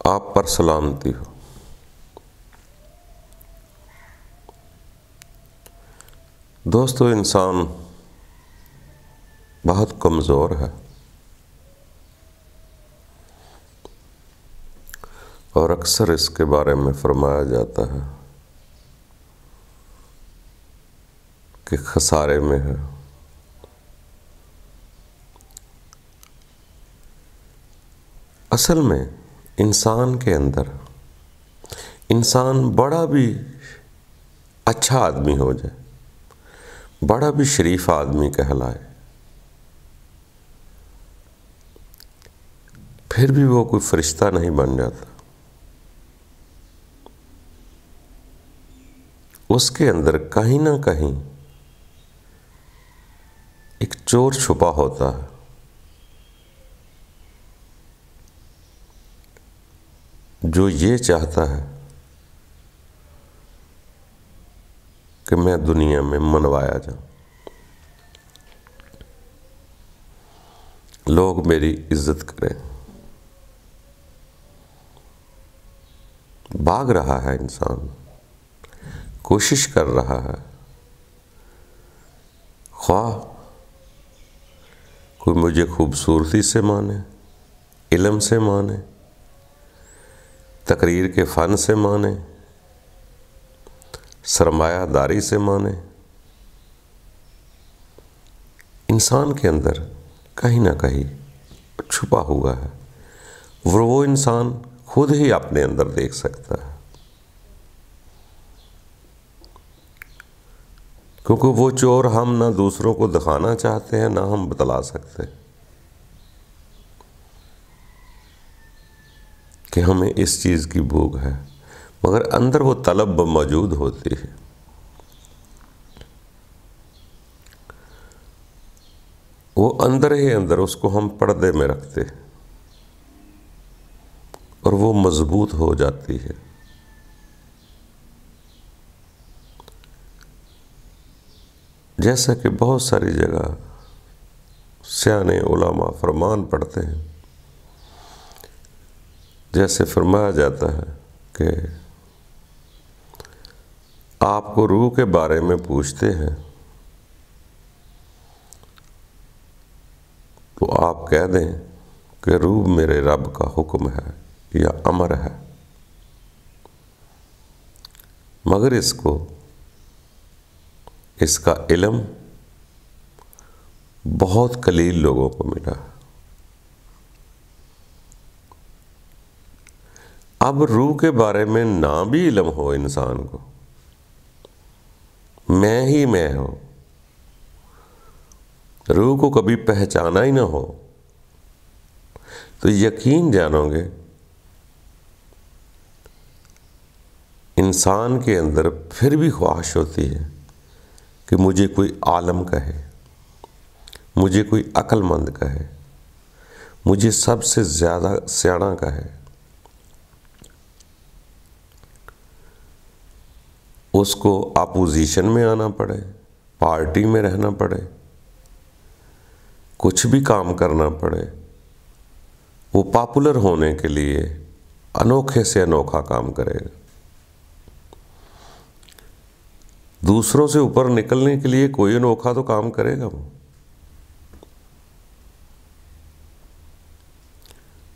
आप पर सलामती हो। दोस्तों, इंसान बहुत कमज़ोर है और अक्सर इसके बारे में फरमाया जाता है कि खसारे में है। असल में इंसान के अंदर, इंसान बड़ा भी अच्छा आदमी हो जाए, बड़ा भी शरीफ आदमी कहलाए, फिर भी वो कोई फरिश्ता नहीं बन जाता। उसके अंदर कहीं ना कहीं एक चोर छुपा होता है जो ये चाहता है कि मैं दुनिया में मनवाया जाऊं, लोग मेरी इज्जत करें। भाग रहा है इंसान, कोशिश कर रहा है, ख्वाह कोई मुझे खूबसूरती से माने, इल्म से माने, तकरीर के फ़न से माने, सरमायादारी से माने। इंसान के अंदर कहीं ना कहीं छुपा हुआ है, वो इंसान खुद ही अपने अंदर देख सकता है, क्योंकि वो चोर हम ना दूसरों को दिखाना चाहते हैं, ना हम बतला सकते कि हमें इस चीज़ की भूख है, मगर अंदर वो तलब मौजूद होती है। वो अंदर ही अंदर उसको हम पर्दे में रखते हैं और वो मजबूत हो जाती है। जैसा कि बहुत सारी जगह सियाने उलमा फरमान पढ़ते हैं, जैसे फरमाया जाता है कि आपको रूह के बारे में पूछते हैं तो आप कह दें कि रूह मेरे रब का हुक्म है या अमर है, मगर इसका इल्म बहुत कलील लोगों को मिला। अब रूह के बारे में ना भी इल्म हो इंसान को, मैं ही मैं हूं, रूह को कभी पहचाना ही ना हो, तो यकीन जानोगे इंसान के अंदर फिर भी ख्वाहिश होती है कि मुझे कोई आलम कहे, मुझे कोई अक्लमंद कहे, मुझे सबसे ज़्यादा सियाना कहे। उसको अपोजिशन में आना पड़े, पार्टी में रहना पड़े, कुछ भी काम करना पड़े, वो पॉपुलर होने के लिए अनोखे से अनोखा काम करेगा। दूसरों से ऊपर निकलने के लिए कोई अनोखा तो काम करेगा वो।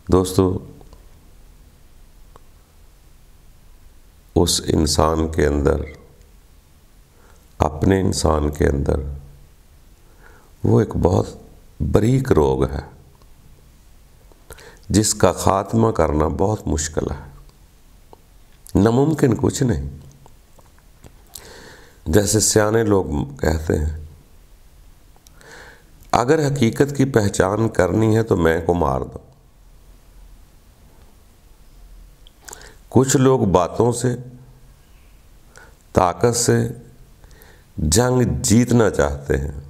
दोस्तों, उस इंसान के अंदर, अपने इंसान के अंदर वो एक बहुत बारीक रोग है जिसका खात्मा करना बहुत मुश्किल है, नामुमकिन कुछ नहीं। जैसे सियाने लोग कहते हैं, अगर हकीकत की पहचान करनी है तो मैं को मार दो। कुछ लोग बातों से, ताकत से जंग जीतना चाहते हैं,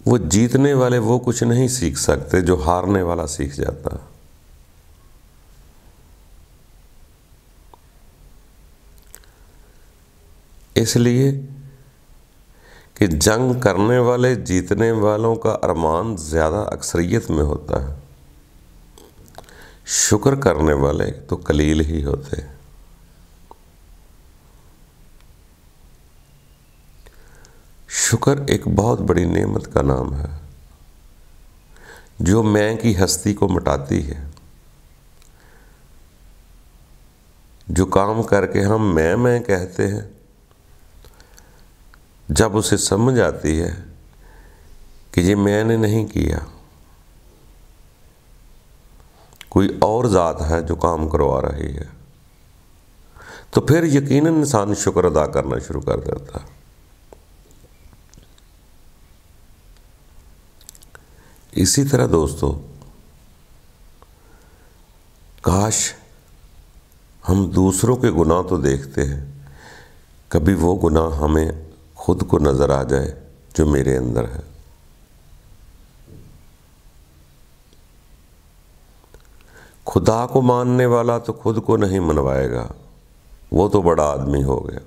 वो जीतने वाले वो कुछ नहीं सीख सकते जो हारने वाला सीख जाता है। इसलिए कि जंग करने वाले जीतने वालों का अरमान ज़्यादा अक्सरियत में होता है, शुक्र करने वाले तो कलील ही होते हैं। शुक्र एक बहुत बड़ी नेमत का नाम है जो मैं की हस्ती को मिटाती है। जो काम करके हम मैं कहते हैं, जब उसे समझ आती है कि ये मैंने नहीं किया, कोई और ज़ात है जो काम करवा रही है, तो फिर यकीनन इंसान शुक्र अदा करना शुरू कर देता है। इसी तरह दोस्तों, काश हम दूसरों के गुनाह तो देखते हैं, कभी वो गुनाह हमें खुद को नज़र आ जाए जो मेरे अंदर है। खुदा को मानने वाला तो खुद को नहीं मनवाएगा, वो तो बड़ा आदमी हो गया,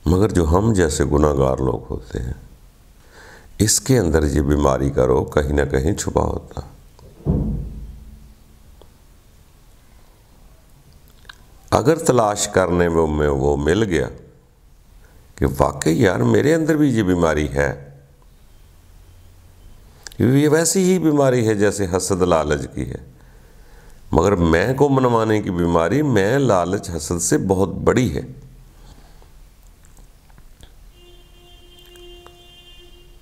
मगर जो हम जैसे गुनाहगार लोग होते हैं, इसके अंदर ये बीमारी का रोग कहीं ना कहीं छुपा होता। अगर तलाश करने में वो मिल गया कि वाकई यार मेरे अंदर भी ये बीमारी है, ये वैसी ही बीमारी है जैसे हसद लालच की है, मगर मैं को मनवाने की बीमारी मैं लालच हसद से बहुत बड़ी है।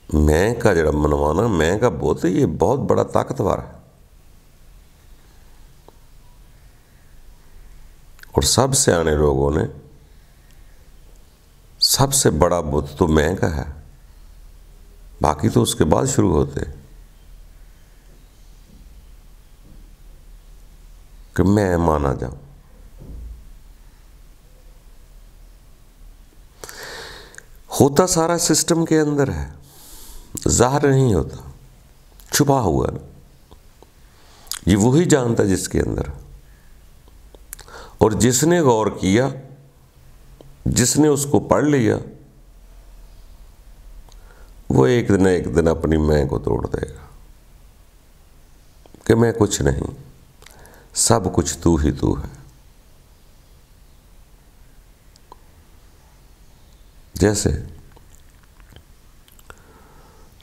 मैं का जड़ा मनवाना, मैं का बोत, ये बहुत बड़ा ताकतवर है। और सब सियाने लोगों ने सबसे बड़ा बुत तो मैं का है, बाकी तो उसके बाद शुरू होते कि मैं माना जाऊं। होता सारा सिस्टम के अंदर है, ज़ाहिर नहीं होता, छुपा हुआ ना। ये वही जानता जिसके अंदर, और जिसने गौर किया, जिसने उसको पढ़ लिया, वो एक दिन अपनी मैं को तोड़ देगा कि मैं कुछ नहीं, सब कुछ तू ही तू है। जैसे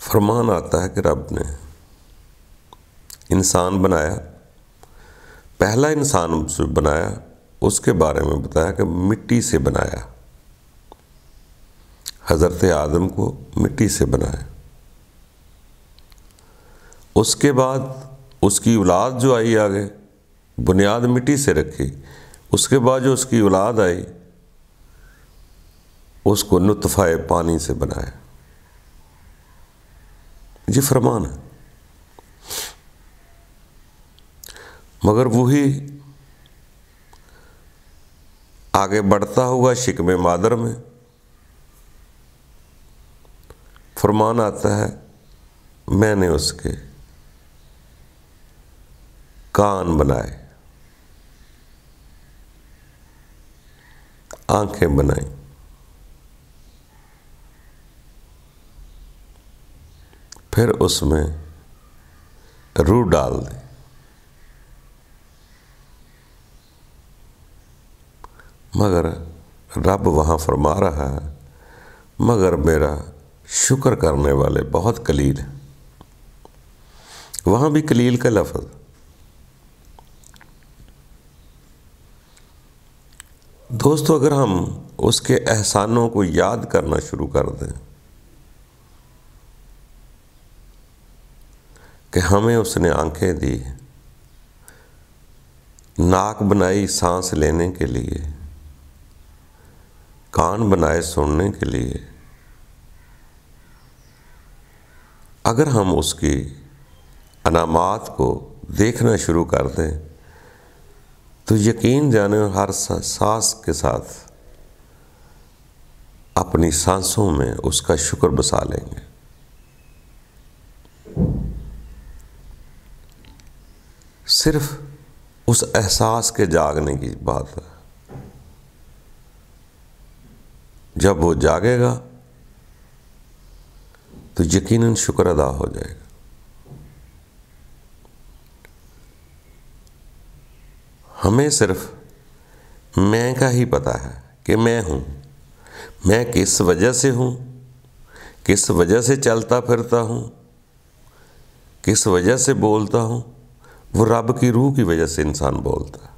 फरमान आता है कि रब ने इंसान बनाया, पहला इंसान उसे बनाया, उसके बारे में बताया कि मिट्टी से बनाया, हज़रत आदम को मिट्टी से बनाया। उसके बाद उसकी औलाद जो आई आगे, बुनियाद मिट्टी से रखी, उसके बाद जो उसकी औलाद आई उसको नुत्फ़ा पानी से बनाया। ये फरमान है। मगर वही आगे बढ़ता हुआ शिकमे मादर में फरमान आता है, मैंने उसके कान बनाए, आंखें बनाई, फिर उसमें रूह डाल दी। मगर रब वहाँ फरमा रहा है, मगर मेरा शुक्र करने वाले बहुत कलील हैं। वहाँ भी कलील का लफ्ज़। दोस्तों, अगर हम उसके एहसानों को याद करना शुरू कर दें कि हमें उसने आंखें दी, नाक बनाई सांस लेने के लिए, कान बनाए सुनने के लिए, अगर हम उसकी अनामात को देखना शुरू कर दें तो यकीन जाने हर सांस के साथ अपनी सांसों में उसका शुक्र बसा लेंगे। सिर्फ उस एहसास के जागने की बात है। जब वो जागेगा तो यकीनन शुक्र अदा हो जाएगा। हमें सिर्फ मैं का ही पता है कि मैं हूँ, मैं किस वजह से हूँ, किस वजह से चलता फिरता हूँ, किस वजह से बोलता हूँ। वो रब की रूह की वजह से इंसान बोलता है,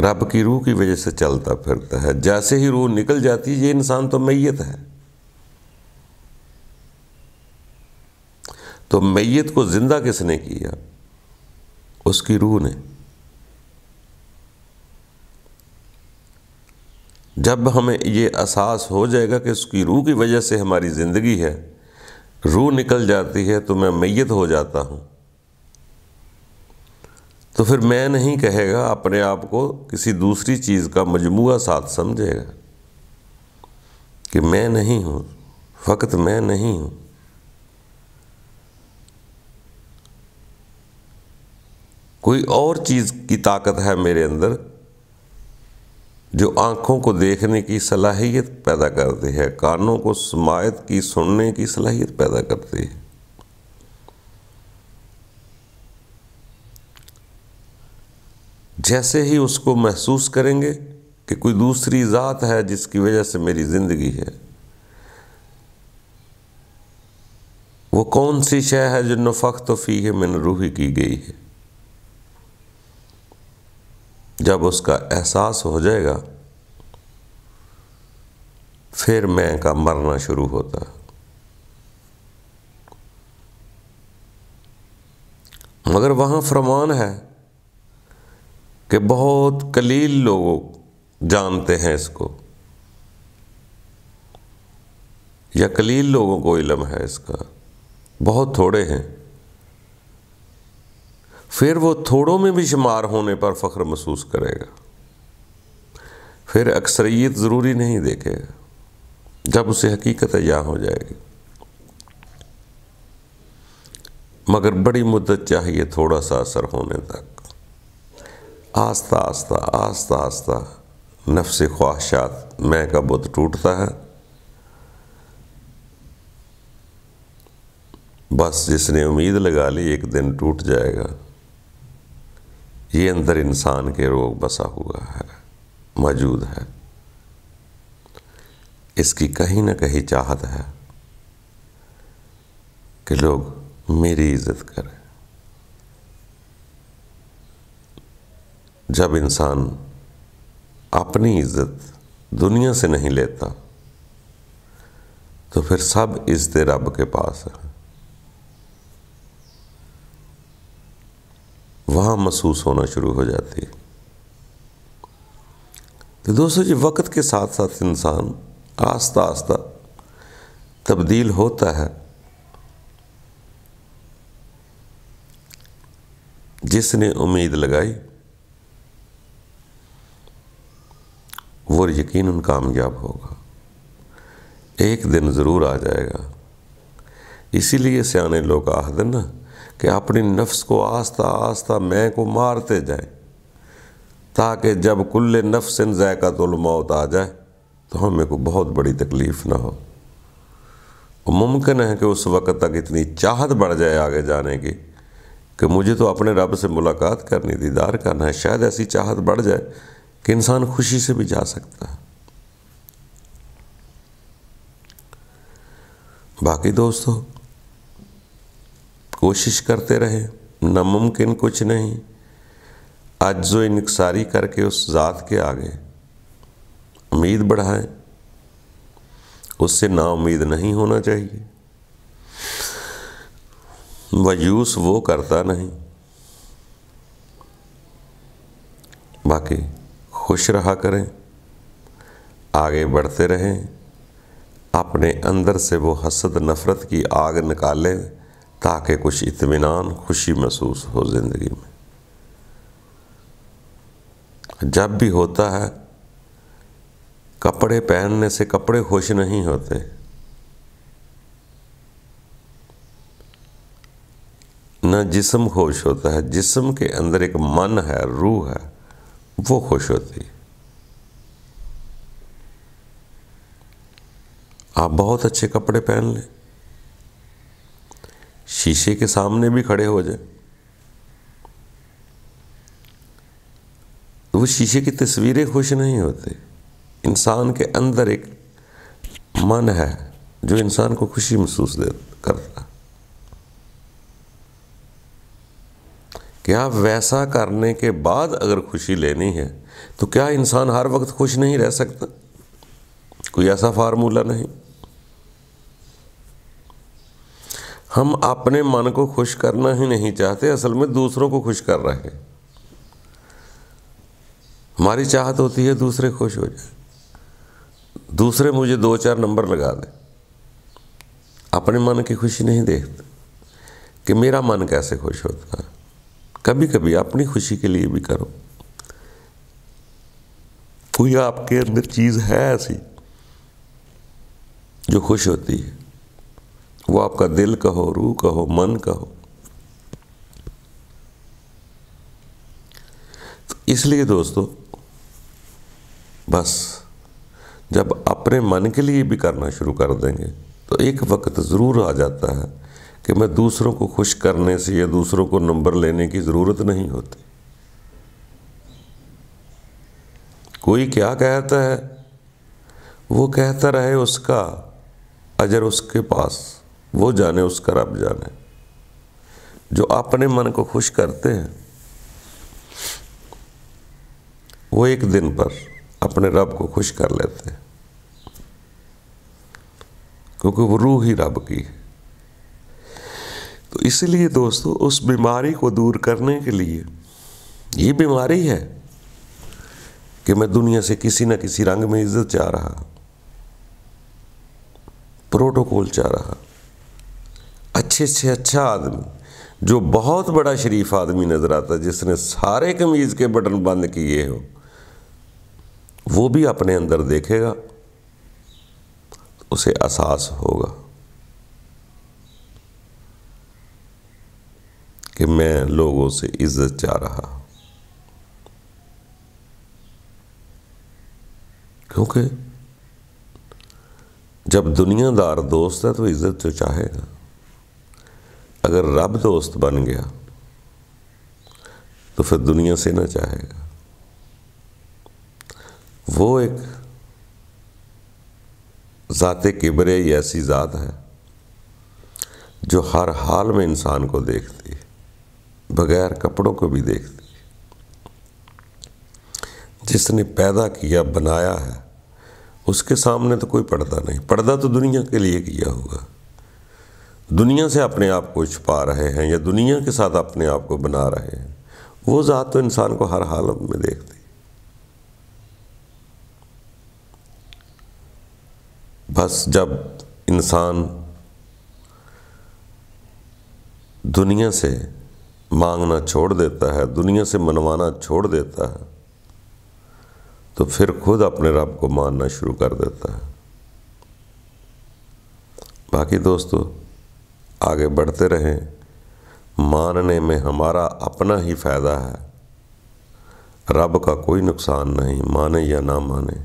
रब की रूह की वजह से चलता फिरता है। जैसे ही रूह निकल जाती है, ये इंसान तो मैयत है। तो मैयत को जिंदा किसने किया? उसकी रूह ने। जब हमें ये एहसास हो जाएगा कि उसकी रूह की वजह से हमारी ज़िंदगी है, रूह निकल जाती है तो मैं मैयत हो जाता हूँ, तो फिर मैं नहीं कहेगा, अपने आप को किसी दूसरी चीज़ का मजमूआ साथ समझेगा कि मैं नहीं हूँ, फ़कत मैं नहीं हूँ। कोई और चीज़ की ताकत है मेरे अंदर जो आँखों को देखने की सलाहियत पैदा करती है, कानों को समायत की सुनने की सलाहियत पैदा करती है। जैसे ही उसको महसूस करेंगे कि कोई दूसरी ज़ात है जिसकी वजह से मेरी ज़िंदगी है, वो कौन सी शय है जो नफ़ख्तु फ़ीह मिन रूही की गई है। जब उसका एहसास हो जाएगा, फिर मैं का मरना शुरू होता है। मगर वहाँ फरमान है कि बहुत कलील लोग जानते हैं इसको, या कलील लोगों को इल्म है इसका, बहुत थोड़े हैं। फिर वो थोड़ों में भी शुमार होने पर फ़ख्र महसूस करेगा, फिर अक्सरियत ज़रूरी नहीं देखेगा, जब उसे हकीकत या हो जाएगी। मगर बड़ी मुद्दत चाहिए थोड़ा सा असर होने तक। आस्ता आस्ता आस्ता आस्ता नफ्स ख्वाहिशात मैं का बुत टूटता है। बस जिसने उम्मीद लगा ली एक दिन टूट जाएगा, ये अंदर इंसान के रोग बसा हुआ है, मौजूद है। इसकी कहीं ना कहीं चाहत है कि लोग मेरी इज्जत करें। जब इंसान अपनी इज्जत दुनिया से नहीं लेता, तो फिर सब इज्जत रब के पास है। वहाँ महसूस होना शुरू हो जाती है। तो दोस्तों जी, वक्त के साथ साथ इंसान आस्ता आस्ता तब्दील होता है। जिसने उम्मीद लगाई वो यकीनन कामयाब होगा, एक दिन ज़रूर आ जाएगा। इसीलिए सियाने लोग कहते हैं ना कि अपनी नफ्स को आस्ता आस्ता मैं को मारते जाए, ताकि जब कुल्ले नफ्सिन ज़ायक़तुल मौत आ जाए तो हमें को बहुत बड़ी तकलीफ़ ना हो। मुमकिन है कि उस वक़्त तक इतनी चाहत बढ़ जाए आगे जाने की कि मुझे तो अपने रब से मुलाकात करनी, दीदार करना है। शायद ऐसी चाहत बढ़ जाए कि इंसान खुशी से भी जा सकता है। बाकी दोस्तों, कोशिश करते रहे, नामुमकिन कुछ नहीं। अज्ज़ो इनकसारी करके उस ज़ात के आगे उम्मीद बढ़ाएं, उससे नाउम्मीद नहीं होना चाहिए। मायूस वो करता नहीं। बाकी खुश रहा करें, आगे बढ़ते रहें, अपने अंदर से वो हसद नफ़रत की आग निकालें, ताकि कुछ इत्मीनान खुशी महसूस हो ज़िंदगी में। जब भी होता है, कपड़े पहनने से कपड़े खुश नहीं होते, न जिस्म खुश होता है। जिस्म के अंदर एक मन है, रूह है, वो खुश होती है। आप बहुत अच्छे कपड़े पहन लें, शीशे के सामने भी खड़े हो जाए, तो वो शीशे की तस्वीरें खुश नहीं होती। इंसान के अंदर एक मन है जो इंसान को खुशी महसूस करता है। क्या वैसा करने के बाद अगर खुशी लेनी है तो क्या इंसान हर वक्त खुश नहीं रह सकता? कोई ऐसा फार्मूला नहीं। हम अपने मन को खुश करना ही नहीं चाहते, असल में दूसरों को खुश कर रहे हैं। हमारी चाहत होती है दूसरे खुश हो जाए, दूसरे मुझे 2-4 नंबर लगा दे। अपने मन की खुशी नहीं देखते कि मेरा मन कैसे खुश होता है। कभी कभी अपनी खुशी के लिए भी करो। कोई आपके अंदर चीज़ है ऐसी जो खुश होती है, वो आपका दिल कहो, रूह कहो, मन कहो। तो इसलिए दोस्तों, बस जब अपने मन के लिए भी करना शुरू कर देंगे तो एक वक्त ज़रूर आ जाता है कि मैं दूसरों को खुश करने से या दूसरों को नंबर लेने की ज़रूरत नहीं होती। कोई क्या कहता है वो कहता रहे, उसका अजर उसके पास, वो जाने, उसका रब जाने। जो अपने मन को खुश करते हैं वो एक दिन पर अपने रब को खुश कर लेते हैं, क्योंकि वो रूह ही रब की है। तो इसलिए दोस्तों, उस बीमारी को दूर करने के लिए, ये बीमारी है कि मैं दुनिया से किसी न किसी रंग में इज्जत चाह रहा, प्रोटोकॉल चाह रहा, अच्छे से अच्छा आदमी जो बहुत बड़ा शरीफ आदमी नजर आता, जिसने सारे कमीज के बटन बंद किए हो, वो भी अपने अंदर देखेगा, उसे एहसास होगा कि मैं लोगों से इज्जत चाह रहा। क्योंकि जब दुनियादार दोस्त है तो इज्जत तो चाहेगा। अगर रब दोस्त बन गया तो फिर दुनिया से ना चाहेगा। वो एक ज़ाते किबरे ऐसी ज़ात है जो हर हाल में इंसान को देखती है, बगैर कपड़ों को भी देखती है। जिसने पैदा किया, बनाया है, उसके सामने तो कोई पर्दा नहीं। पर्दा तो दुनिया के लिए किया होगा। दुनिया से अपने आप को छुपा रहे हैं या दुनिया के साथ अपने आप को बना रहे हैं। वो ज़ात तो इंसान को हर हालत में देखती। बस जब इंसान दुनिया से मांगना छोड़ देता है, दुनिया से मनवाना छोड़ देता है, तो फिर खुद अपने रब को मानना शुरू कर देता है। बाकी दोस्तों, आगे बढ़ते रहें। मानने में हमारा अपना ही फ़ायदा है, रब का कोई नुकसान नहीं, माने या ना माने।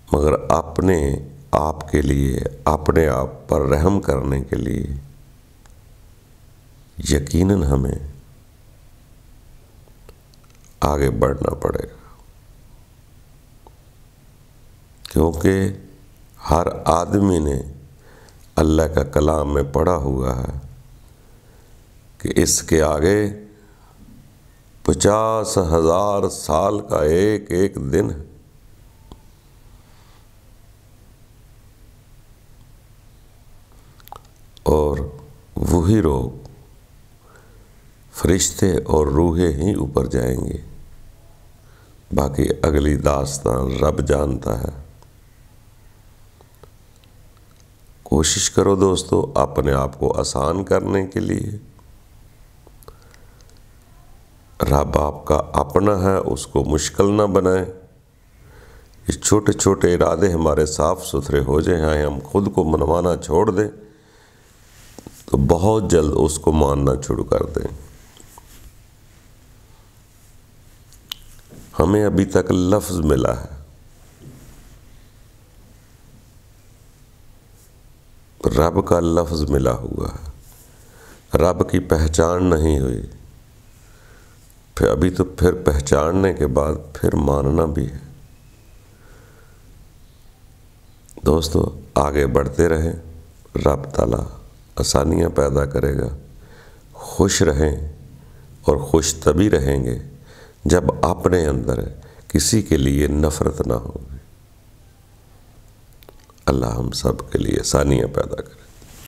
मगर अपने आप के लिए, अपने आप पर रहम करने के लिए यकीनन हमें आगे बढ़ना पड़ेगा। क्योंकि हर आदमी ने अल्लाह का कलाम में पढ़ा हुआ है कि इसके आगे 50,000 साल का एक एक दिन है। और वही लोग, फरिश्ते और रूहें ही ऊपर जाएंगे। बाकी अगली दास्तान रब जानता है। कोशिश करो दोस्तों अपने आप को आसान करने के लिए। रब आपका अपना है, उसको मुश्किल ना बनाए। इस छोटे छोटे इरादे हमारे साफ सुथरे हो जाएं, हम खुद को मनवाना छोड़ दें, तो बहुत जल्द उसको मानना शुरू कर दें। हमें अभी तक लफ्ज़ मिला है, रब का लफ्ज़ मिला हुआ है, रब की पहचान नहीं हुई, फिर अभी तो फिर पहचानने के बाद फिर मानना भी है। दोस्तों, आगे बढ़ते रहें, रब ताला आसानियाँ पैदा करेगा। खुश रहें, और खुश तभी रहेंगे जब अपने अंदर किसी के लिए नफ़रत ना होगी। अल्लाह हम सब के लिए आसानियाँ पैदा करे।